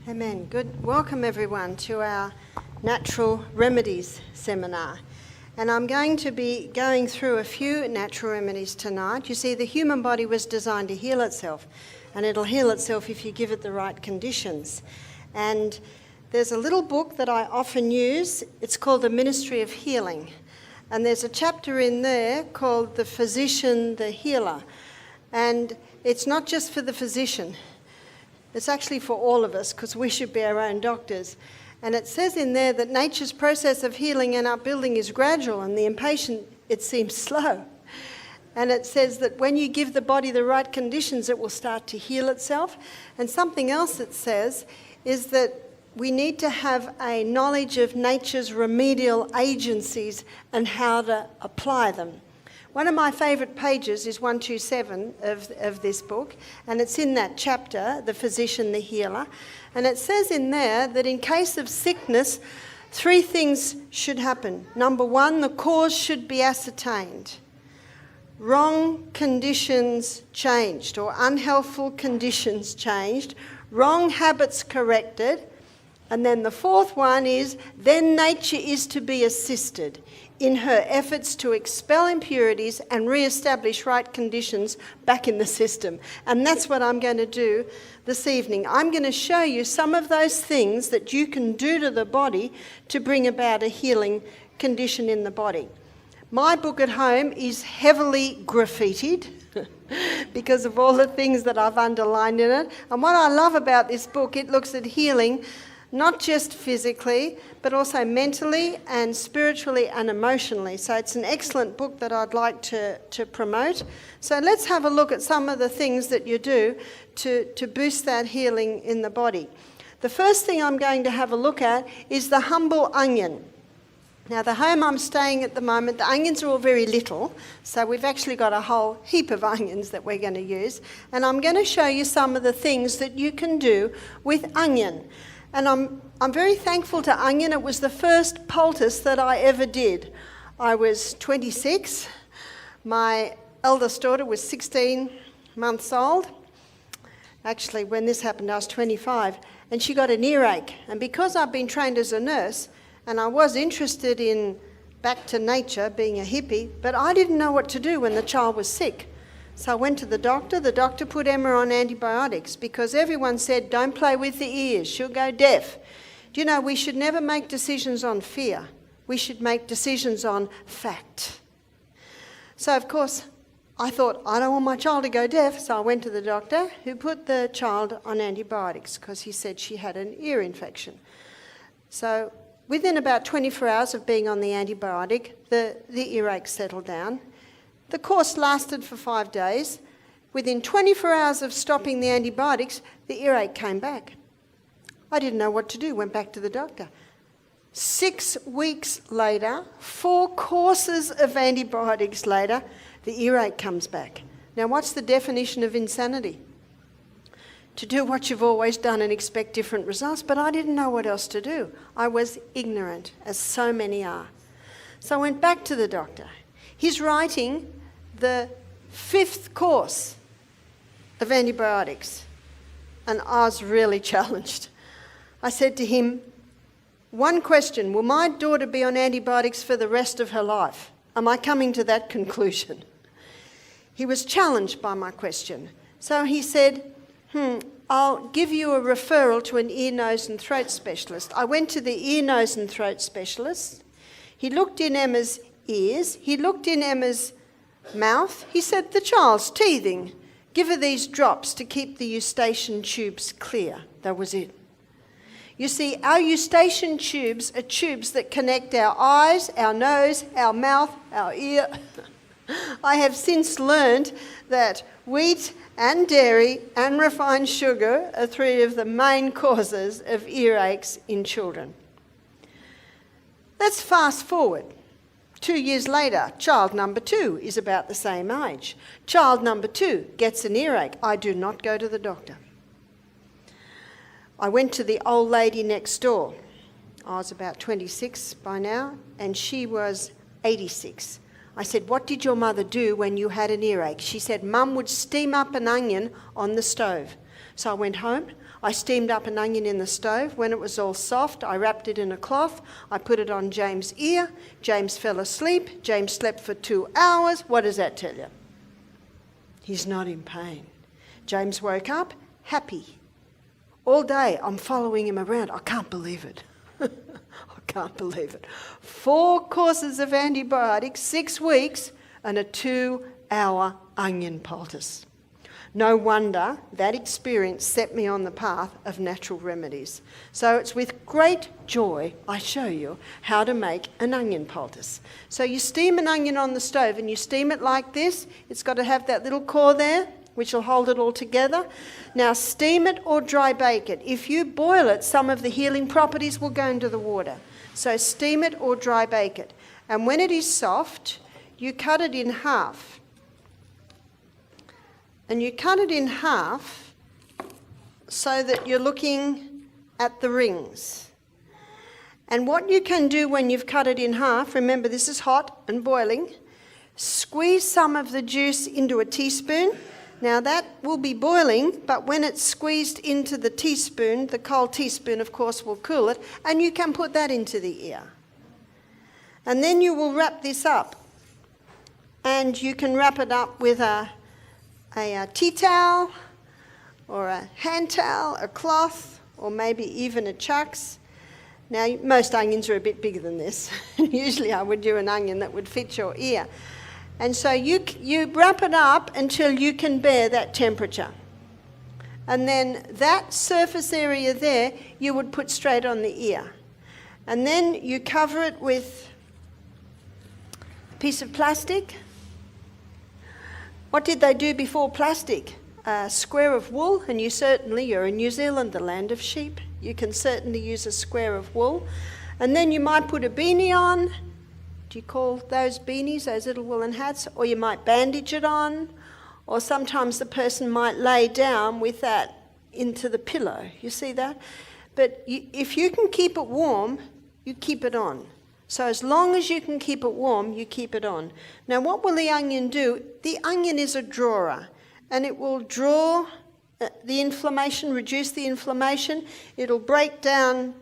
Amen. Good. Welcome everyone to our Natural Remedies seminar. And I'm going to be going through a few natural remedies tonight. You see, the human body was designed to heal itself, and it'll heal itself if you give it the right conditions. And there's a little book that I often use. It's called The Ministry of Healing. And there's a chapter in there called The Physician, the Healer. And it's not just for the physician. It's actually for all of us, because we should be our own doctors. And it says in there that nature's process of healing and upbuilding is gradual, and the impatient, it seems slow. And it says that when you give the body the right conditions, it will start to heal itself. And something else it says is that we need to have a knowledge of nature's remedial agencies and how to apply them. One of my favourite pages is 127 of this book, and it's in that chapter, The Physician, the Healer. And it says in there that in case of sickness, 3 things should happen. Number 1, the cause should be ascertained. Wrong conditions changed, or unhealthful conditions changed. Wrong habits corrected. And then the 4th one is, then nature is to be assisted in her efforts to expel impurities and re-establish right conditions back in the system. And that's what I'm going to do this evening. I'm going to show you some of those things that you can do to the body to bring about a healing condition in the body. My book at home is heavily graffitied because of all the things that I've underlined in it. And what I love about this book, it looks at healing not just physically, but also mentally and spiritually and emotionally. So it's an excellent book that I'd like to promote. So let's have a look at some of the things that you do to boost that healing in the body. The first thing I'm going to have a look at is the humble onion. Now, the home I'm staying at the moment, the onions are all very little, so we've actually got a whole heap of onions that we're going to use. And I'm going to show you some of the things that you can do with onion. And I'm very thankful to onion. It was the first poultice that I ever did. I was 26. My eldest daughter was 16 months old. Actually, when this happened, I was 25. And she got an earache. And because I've been trained as a nurse, and I was interested in back to nature, being a hippie, but I didn't know what to do when the child was sick. So I went to the doctor. The doctor put Emma on antibiotics because everyone said, don't play with the ears, she'll go deaf. Do you know, we should never make decisions on fear. We should make decisions on fact. So, of course, I thought, I don't want my child to go deaf, so I went to the doctor who put the child on antibiotics because he said she had an ear infection. So within about 24 hours of being on the antibiotic, the earache settled down. The course lasted for 5 days. Within 24 hours of stopping the antibiotics, the earache came back. I didn't know what to do, went back to the doctor. 6 weeks later, 4 courses of antibiotics later, the earache comes back. Now, what's the definition of insanity? To do what you've always done and expect different results, but I didn't know what else to do. I was ignorant, as so many are. So I went back to the doctor. He's writing the 5th course of antibiotics, and I was really challenged. I said to him, 1 question, will my daughter be on antibiotics for the rest of her life? Am I coming to that conclusion? He was challenged by my question. So he said, I'll give you a referral to an ear, nose and throat specialist. I went to the ear, nose and throat specialist. He looked in Emma's ears. He looked in Emma's mouth. He said, the child's teething. Give her these drops to keep the eustachian tubes clear. That was it. You see, our eustachian tubes are tubes that connect our eyes, our nose, our mouth, our ear. I have since learned that wheat and dairy and refined sugar are 3 of the main causes of earaches in children. Let's fast forward. 2 years later, child number 2 is about the same age. Child number 2 gets an earache. I do not go to the doctor. I went to the old lady next door. I was about 26 by now, and she was 86. I said, what did your mother do when you had an earache? She said, Mum would steam up an onion on the stove. So I went home, I steamed up an onion in the stove. When it was all soft, I wrapped it in a cloth, I put it on James' ear, James fell asleep, James slept for 2 hours. What does that tell you? He's not in pain. James woke up happy. All day I'm following him around. I can't believe it. I can't believe it. 4 courses of antibiotics, 6 weeks, and a 2-hour onion poultice. No wonder that experience set me on the path of natural remedies. So it's with great joy I show you how to make an onion poultice. So you steam an onion on the stove and you steam it like this. It's got to have that little core there, which will hold it all together. Now steam it or dry bake it. If you boil it, some of the healing properties will go into the water. So steam it or dry bake it. And when it is soft, you cut it in half. And you cut it in half so that you're looking at the rings. And what you can do when you've cut it in half, remember this is hot and boiling, squeeze some of the juice into a teaspoon. Now that will be boiling, but when it's squeezed into the teaspoon, the cold teaspoon of course will cool it, and you can put that into the ear. And then you will wrap this up. And you can wrap it up with a tea towel or a hand towel, a cloth, or maybe even a chucks. Now, most onions are a bit bigger than this. Usually I would do an onion that would fit your ear. And so you wrap it up until you can bear that temperature. And then that surface area there, you would put straight on the ear. And then you cover it with a piece of plastic. What did they do before plastic? A square of wool, and you're in New Zealand, the land of sheep. You can certainly use a square of wool. And then you might put a beanie on. Do you call those beanies, those little woolen hats? Or you might bandage it on. Or sometimes the person might lay down with that into the pillow. You see that? But if you can keep it warm, you keep it on. So as long as you can keep it warm, you keep it on. Now what will the onion do? The onion is a drawer, and it will draw the inflammation, reduce the inflammation. It'll break down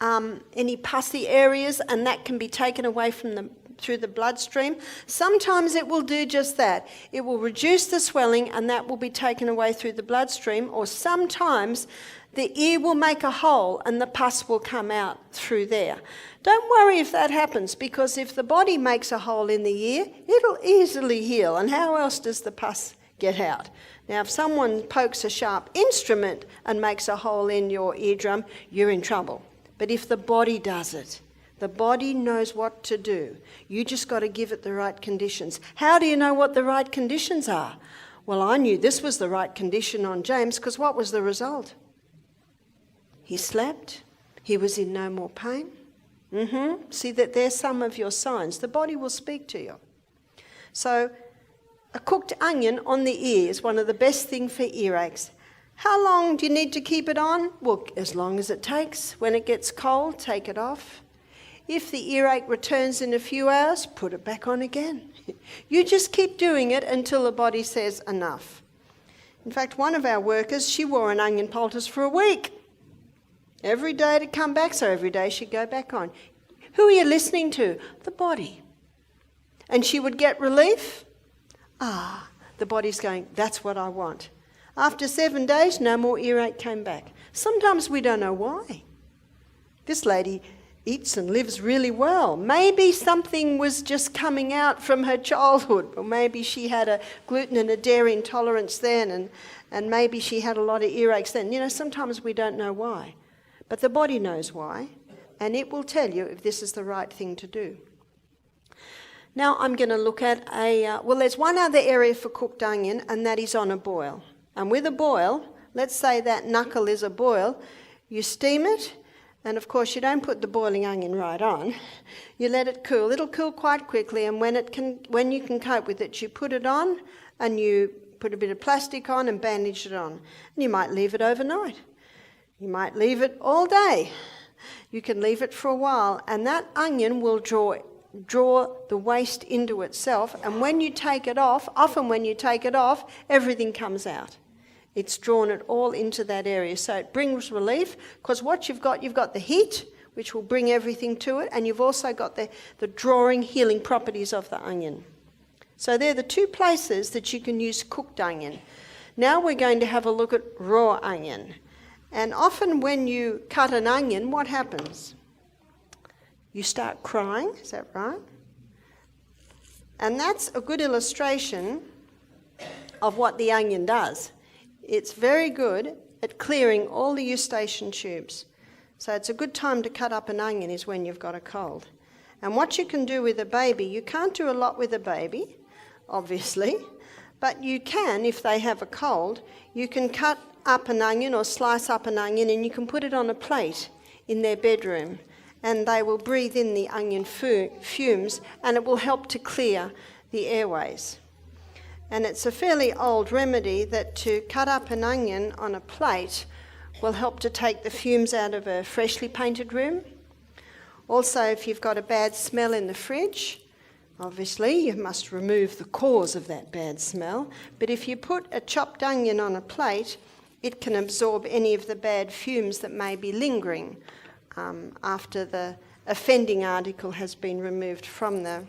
any pussy areas, and that can be taken away from through the bloodstream. Sometimes it will do just that. It will reduce the swelling, and that will be taken away through the bloodstream, or sometimes the ear will make a hole and the pus will come out through there. Don't worry if that happens, because if the body makes a hole in the ear, it'll easily heal. And how else does the pus get out? Now, if someone pokes a sharp instrument and makes a hole in your eardrum, you're in trouble. But if the body does it, the body knows what to do. You just got to give it the right conditions. How do you know what the right conditions are? Well, I knew this was the right condition on James, because what was the result? He slept. He was in no more pain. See that there's some of your signs. The body will speak to you. So a cooked onion on the ear is one of the best things for earaches. How long do you need to keep it on? Well, as long as it takes. When it gets cold, take it off. If the earache returns in a few hours, put it back on again. You just keep doing it until the body says enough. In fact, one of our workers, she wore an onion poultice for a week. Every day to come back, so every day she'd go back on. Who are you listening to? The body. And she would get relief. The body's going, that's what I want. After 7 days, no more earache came back. Sometimes we don't know why. This lady eats and lives really well. Maybe something was just coming out from her childhood, or maybe she had a gluten and a dairy intolerance then, and maybe she had a lot of earaches then. You know, sometimes we don't know why. But the body knows why, and it will tell you if this is the right thing to do. Now I'm going to look at there's one other area for cooked onion, and that is on a boil. And with a boil, let's say that knuckle is a boil, you steam it, and of course you don't put the boiling onion right on. You let it cool. It'll cool quite quickly, and when you can cope with it, you put it on, and you put a bit of plastic on and bandage it on. And you might leave it overnight. You might leave it all day. You can leave it for a while, and that onion will draw the waste into itself, and when you take it off, often when you take it off, everything comes out. It's drawn it all into that area. So it brings relief, because what you've got the heat, which will bring everything to it, and you've also got the drawing, healing properties of the onion. So they're the two places that you can use cooked onion. Now we're going to have a look at raw onion. And often when you cut an onion, what happens? You start crying, is that right? And that's a good illustration of what the onion does. It's very good at clearing all the eustachian tubes. So it's a good time to cut up an onion is when you've got a cold. And what you can do with a baby, you can't do a lot with a baby, obviously, but you can, if they have a cold, you can cut up an onion or slice up an onion and you can put it on a plate in their bedroom, and they will breathe in the onion fumes, and it will help to clear the airways. And it's a fairly old remedy that to cut up an onion on a plate will help to take the fumes out of a freshly painted room. Also, if you've got a bad smell in the fridge, obviously you must remove the cause of that bad smell. But if you put a chopped onion on a plate, it can absorb any of the bad fumes that may be lingering after the offending article has been removed from the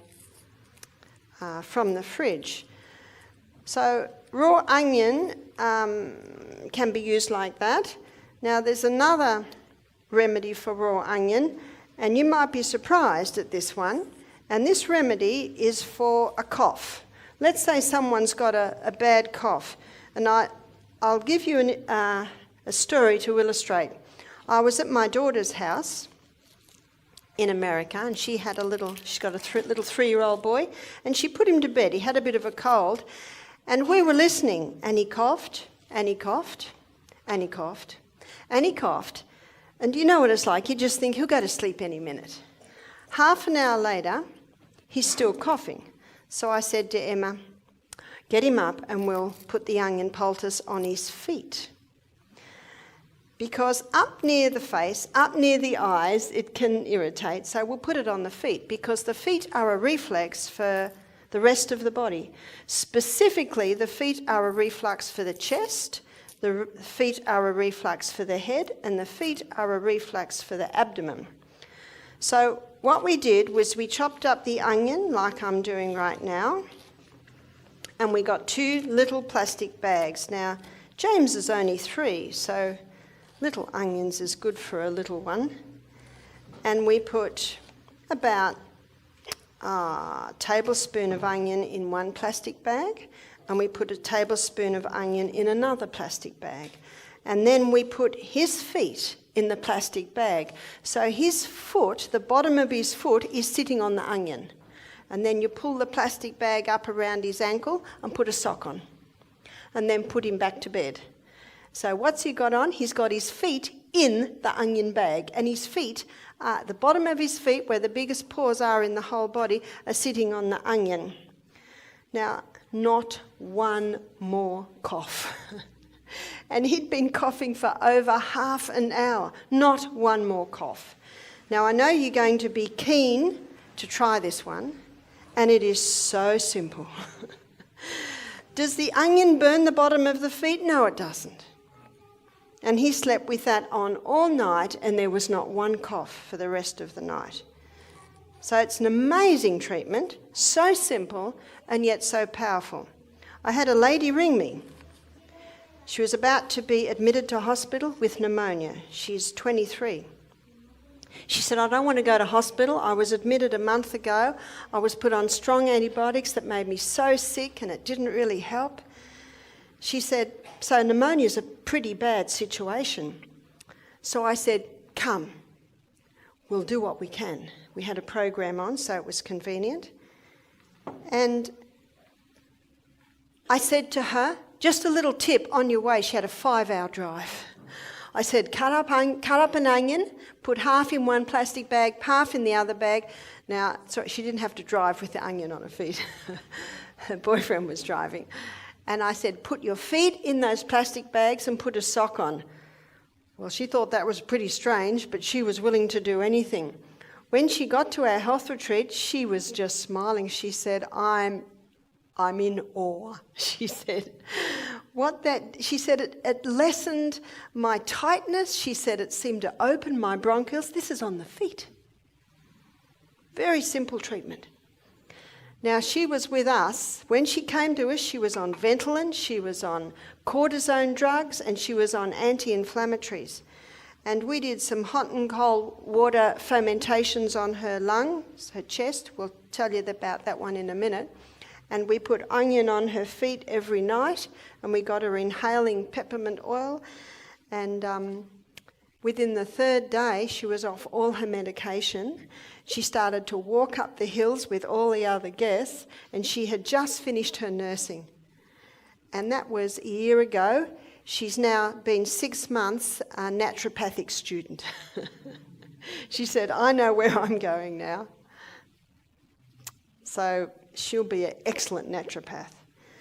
fridge. So raw onion can be used like that. Now there's another remedy for raw onion, and you might be surprised at this one. And this remedy is for a cough. Let's say someone's got a bad cough, and I'll give you a story to illustrate. I was at my daughter's house in America, and she's got a little 3-year-old boy, and she put him to bed. He had a bit of a cold, and we were listening, and he coughed, and he coughed, and he coughed, and he coughed. And you know what it's like, you just think he'll go to sleep any minute. Half an hour later, he's still coughing. So I said to Emma, get him up and we'll put the onion poultice on his feet. Because up near the face, up near the eyes, it can irritate. So we'll put it on the feet, because the feet are a reflex for the rest of the body. Specifically, the feet are a reflex for the chest, the feet are a reflex for the head, and the feet are a reflex for the abdomen. So what we did was we chopped up the onion, like I'm doing right now, and we got 2 little plastic bags. Now, James is only 3, so little onions is good for a little one. And we put about a tablespoon of onion in one plastic bag, and we put a tablespoon of onion in another plastic bag. And then we put his feet in the plastic bag. So his foot, the bottom of his foot, is sitting on the onion. And then you pull the plastic bag up around his ankle and put a sock on. And then put him back to bed. So what's he got on? He's got his feet in the onion bag. And his feet, the bottom of his feet, where the biggest pores are in the whole body, are sitting on the onion. Now, not one more cough. And he'd been coughing for over half an hour. Not one more cough. Now, I know you're going to be keen to try this one, and it is so simple. Does the onion burn the bottom of the feet? No, it doesn't. And he slept with that on all night, and there was not one cough for the rest of the night. So it's an amazing treatment, so simple and yet so powerful. I had a lady ring me. She was about to be admitted to hospital with pneumonia. She's 23. She said, I don't want to go to hospital. I was admitted a month ago. I was put on strong antibiotics that made me so sick, and it didn't really help. She said, so pneumonia is a pretty bad situation. So I said, come, we'll do what we can. We had a program on, so it was convenient. And I said to her, just a little tip on your way. She had a 5-hour drive. I said, cut up an onion, put half in one plastic bag, half in the other bag. Now, sorry, she didn't have to drive with the onion on her feet. Her boyfriend was driving. And I said, put your feet in those plastic bags and put a sock on. Well, she thought that was pretty strange, but she was willing to do anything. When she got to our health retreat, she was just smiling. She said, I'm in awe. She said, she said it lessened my tightness. She said it seemed to open my bronchioles. This is on the feet. Very simple treatment. Now, she was with us. When she came to us, she was on Ventolin, she was on cortisone drugs, and she was on anti-inflammatories. And we did some hot and cold water fomentations on her lungs, her chest. We'll tell you about that one in a minute. And we put onion on her feet every night, and we got her inhaling peppermint oil. And within the third day, she was off all her medication. She started to walk up the hills with all the other guests, and she had just finished her nursing. And that was a year ago. She's now been 6 months a naturopathic student. She said, I know where I'm going now. So she'll be an excellent naturopath.